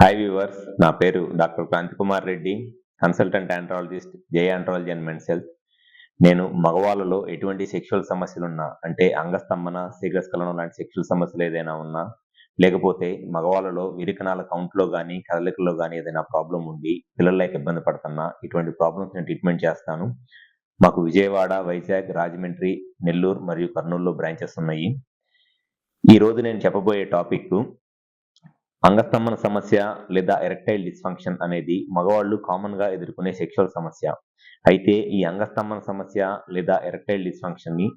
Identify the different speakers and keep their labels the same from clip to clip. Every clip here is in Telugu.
Speaker 1: హాయ్ వ్యూవర్స్, నా పేరు doctor Kranthi Kumar Reddy, consultant andrologist, J andrology and men's health. నేను మగవాళ్ళలో ఎటువంటి సెక్షువల్ సమస్యలున్నా, అంటే అంగస్తంభన, శీఘ్రస్ఖలనం లాంటి సెక్షువల్ సమస్యలు ఏదైనా ఉన్నా, లేకపోతే మగవాళ్ళలో విరికణాల కౌంట్లో కానీ కదలికల్లో కానీ ఏదైనా ప్రాబ్లం ఉండి పిల్లలు లేక ఇబ్బంది పడుతున్నా, ఇటువంటి ప్రాబ్లమ్స్ నేను ట్రీట్మెంట్ చేస్తాను. మాకు విజయవాడ, వైజాగ్, రాజమండ్రి, నెల్లూరు మరియు కర్నూలులో బ్రాంచెస్ ఉన్నాయి. ఈరోజు నేను చెప్పబోయే టాపిక్ అంగస్తంభన సమస్య లేదా ఎరెక్టైల్ డిస్ఫంక్షన్ అనేది మగవాళ్ళు కామన్ గా ఎదుర్కొనే సెక్షువల్ సమస్య. అయితే ఈ అంగస్తంభన సమస్య లేదా ఎరెక్టైల్ డిస్ఫంక్షన్ ని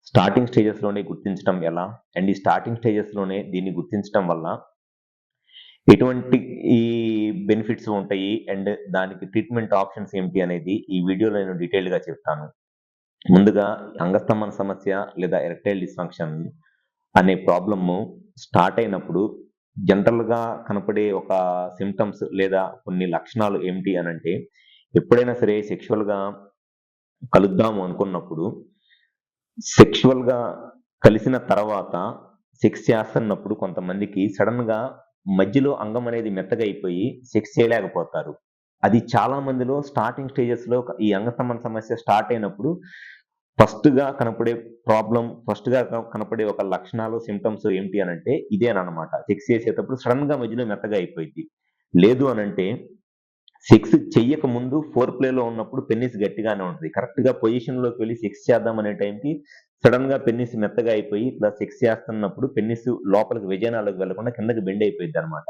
Speaker 1: స్టార్టింగ్ స్టేజెస్ లోనే గుర్తించడం ఎలా, అండ్ ఈ స్టార్టింగ్ స్టేజెస్ లోనే దీన్ని గుర్తించడం వల్ల ఎటువంటి ఈ బెనిఫిట్స్ ఉంటాయి అండ్ దానికి ట్రీట్మెంట్ ఆప్షన్స్ ఏమిటి అనేది ఈ వీడియోలో నేను డీటెయిల్ గా చెప్తాను. ముందుగా అంగస్తంభన సమస్య లేదా ఎరెక్టైల్ డిస్ఫంక్షన్ అనే ప్రాబ్లమ్ స్టార్ట్ అయినప్పుడు జనరల్ గా కనపడే ఒక సిమ్టమ్స్ లేదా కొన్ని లక్షణాలు ఏమిటి అనంటే, ఎప్పుడైనా సరే సెక్షువల్ గా కలుద్దాము అనుకున్నప్పుడు, సెక్షువల్ గా కలిసిన తర్వాత సెక్స్ చేస్తున్నప్పుడు కొంతమందికి సడన్ గా మధ్యలో అంగం అనేది మెత్తగా అయిపోయి సెక్స్ చేయలేకపోతారు. అది చాలా మందిలో స్టార్టింగ్ స్టేజెస్ లో ఈ అంగస్తంభన సమస్య స్టార్ట్ అయినప్పుడు ఫస్ట్ గా కనపడే ఒక లక్షణాలు, సిమ్టమ్స్ ఏమిటి అనంటే ఇదేనన్నమాట. సెక్స్ చేసేటప్పుడు సడన్ గా మధ్యలో మెత్తగా అయిపోయిద్ది. లేదు అనంటే సెక్స్ చెయ్యక ముందు ఫోర్ ప్లేలో ఉన్నప్పుడు పెన్నిస్ గట్టిగానే ఉంటది. కరెక్ట్ గా పొజిషన్ లోకి వెళ్ళి సెక్స్ చేద్దాం అనే టైంకి సడన్ గా పెన్నిస్ మెత్తగా అయిపోయి ఇట్లా సెక్స్ చేస్తున్నప్పుడు పెన్నిస్ లోపలికి వెజైనాలోకి వెళ్లకుండా కిందకి బెండ్ అయిపోయింది అనమాట.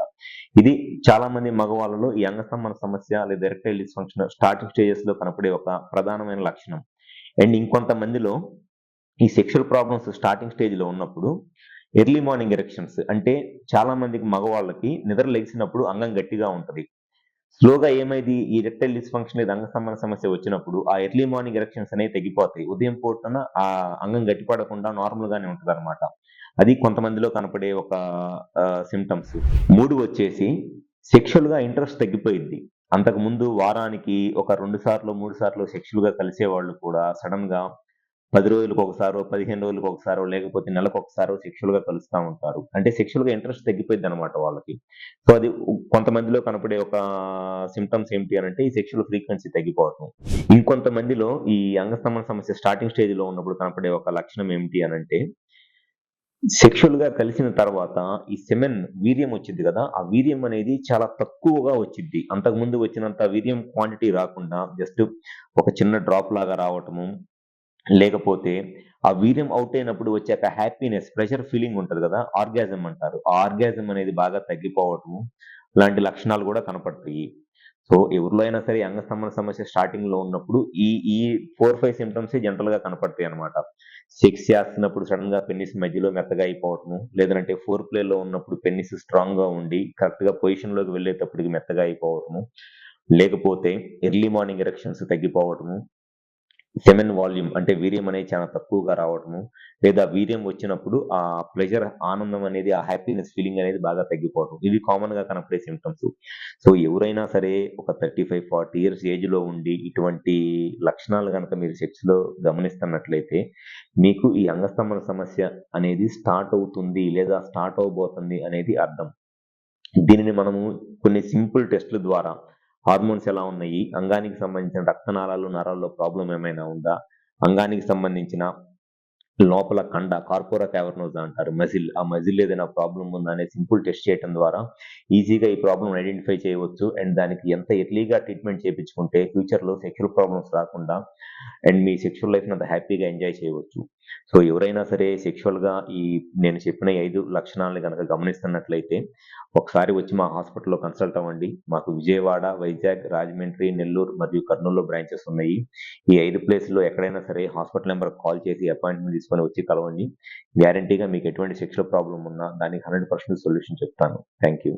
Speaker 1: ఇది చాలా మంది మగవాళ్ళలో ఈ అంగస్తంభన సమస్య లేదా ఎరెక్టైల్ డిస్ఫంక్షన్ స్టార్టింగ్ స్టేజెస్ లో కనపడే ఒక ప్రధానమైన లక్షణం. అండ్ ఇంకొంతమందిలో ఈ సెక్షువల్ ప్రాబ్లమ్స్ స్టార్టింగ్ స్టేజ్ లో ఉన్నప్పుడు ఎర్లీ మార్నింగ్ ఎరెక్షన్స్, అంటే చాలా మందికి మగవాళ్ళకి నిద్ర లెగిసినప్పుడు అంగం గట్టిగా ఉంటది. స్లోగా ఏమైంది, ఈ ఎరెక్టైల్ డిస్ఫంక్షన్ లేదా అంగస్తంభన సమస్య వచ్చినప్పుడు ఆ ఎర్లీ మార్నింగ్ ఎరెక్షన్స్ అనేవి తగ్గిపోతాయి. ఉదయం పూటన ఆ అంగం గట్టిపడకుండా నార్మల్ గానే ఉంటది అనమాట. అది కొంతమందిలో కనపడే ఒక సిమ్టమ్స్. 3 వచ్చేసి సెక్షువల్ గా ఇంట్రెస్ట్ తగ్గిపోయింది. అంతకు ముందు వారానికి ఒక 2 సార్లు 3 సార్లు సెక్షువల్ గా కలిసేవాళ్ళు కూడా సడన్ గా 10 రోజులకు ఒకసారో, 15 రోజులకు ఒకసారో, లేకపోతే నెలకొకసారో సెక్షువల్ గా కలుస్తా ఉంటారు. అంటే సెక్షువల్ గా ఇంట్రెస్ట్ తగ్గిపోయిద్దనమాట వాళ్ళకి. సో అది కొంతమందిలో కనపడే ఒక సిమ్టమ్స్ ఏమిటి అనంటే ఈ సెక్షువల్ ఫ్రీక్వెన్సీ తగ్గిపోవటం. ఇంకొంతమందిలో ఈ అంగస్తంభన సమస్య స్టార్టింగ్ స్టేజ్ లో ఉన్నప్పుడు కనపడే ఒక లక్షణం ఏమిటి అనంటే, సెక్షువల్ గా కలిసిన తర్వాత ఈ సెమెన్ వీర్యం వచ్చిద్ది కదా, ఆ వీర్యం అనేది చాలా తక్కువగా వచ్చిద్ది. అంతకుముందు వచ్చినంత వీర్యం క్వాంటిటీ రాకుండా జస్ట్ ఒక చిన్న డ్రాప్ లాగా రావటము, లేకపోతే ఆ వీర్యం అవుట్ అయినప్పుడు వచ్చాక హ్యాపీనెస్, ప్రెషర్ ఫీలింగ్ ఉంటది కదా, ఆర్గాజం అంటారు. ఆ ఆర్గాజం అనేది బాగా తగ్గిపోవటము లాంటి లక్షణాలు కూడా కనపడతాయి. సో ఎవరిలో అయినా సరే అంగస్తంభన సమస్య స్టార్టింగ్ లో ఉన్నప్పుడు ఈ ఈ 4-5 సిమ్టమ్స్ జనరల్ గా కనపడతాయి అనమాట. సెక్స్ చేస్తున్నప్పుడు సడన్ గా పెన్నిస్ మధ్యలో మెత్తగా అయిపోవటము, లేదంటే ఫోర్ ప్లే లో ఉన్నప్పుడు పెన్నిస్ స్ట్రాంగ్ గా ఉండి కరెక్ట్ గా పొజిషన్ లోకి వెళ్ళేటప్పటికి మెత్తగా అయిపోవటము, లేకపోతే ఎర్లీ మార్నింగ్ ఎరెక్షన్స్ తగ్గిపోవటము, సెమెన్ వాల్యూమ్ అంటే వీర్యం అనేది చాలా తక్కువగా రావటము, లేదా వీర్యం వచ్చినప్పుడు ఆ ప్లెజర్, ఆనందం అనేది, ఆ హ్యాపీనెస్ ఫీలింగ్ అనేది బాగా తగ్గిపోవటం. ఇవి కామన్ గా కనపడే సిమ్టమ్స్. సో ఎవరైనా సరే ఒక 35-40 ఇయర్స్ ఏజ్ లో ఉండి ఇటువంటి లక్షణాలు కనుక మీరు సెక్స్ లో గమనిస్తున్నట్లయితే మీకు ఈ అంగస్తంభన సమస్య అనేది స్టార్ట్ అవుతుంది లేదా స్టార్ట్ అవబోతుంది అనేది అర్థం. దీనిని మనము కొన్ని సింపుల్ టెస్ట్‌ల ద్వారా హార్మోన్స్ ఎలా ఉన్నాయి, అంగానికి సంబంధించిన రక్తనాళాలు, నరాల్లో ప్రాబ్లమ్ ఏమైనా ఉందా, అంగానికి సంబంధించిన లోపల కండ, కార్పోరా క్యావర్నోసా అంటారు మజిల్, ఆ మజిల్ ఏదైనా ప్రాబ్లమ్ ఉందా అనే సింపుల్ టెస్ట్ చేయడం ద్వారా ఈజీగా ఈ ప్రాబ్లమ్ ఐడెంటిఫై చేయవచ్చు. అండ్ దానికి ఎంత ఎర్లీగా ట్రీట్మెంట్ చేపించుకుంటే ఫ్యూచర్ లో సెక్షువల్ ప్రాబ్లమ్స్ రాకుండా అండ్ మీ సెక్షువల్ లైఫ్ అంతా హ్యాపీగా ఎంజాయ్ చేయవచ్చు. సో ఎవరైనా సరే సెక్షువల్ గా ఈ నేను చెప్పిన 5 లక్షణాలను గనక గమనిస్తున్నట్లయితే ఒకసారి వచ్చి మా హాస్పిటల్‌లో కన్సల్ట్ అవ్వండి. మాకు విజయవాడ, వైజాగ్, రాజమండ్రి, నెల్లూరు మరియు కర్నూలులో బ్రాంచెస్ ఉన్నాయి. ఈ 5 ప్లేస్‌లో ఎక్కడైనా సరే హాస్పిటల్ నంబర్‌కి కాల్ చేసి అపాయింట్‌మెంట్ తీసుకొని వచ్చి కలవండి. గ్యారంటీగా మీకు ఎటువంటి సెక్షువల్ ప్రాబ్లమ్ ఉన్నా దానికి 100% సొల్యూషన్ చెప్తాను. Thank you.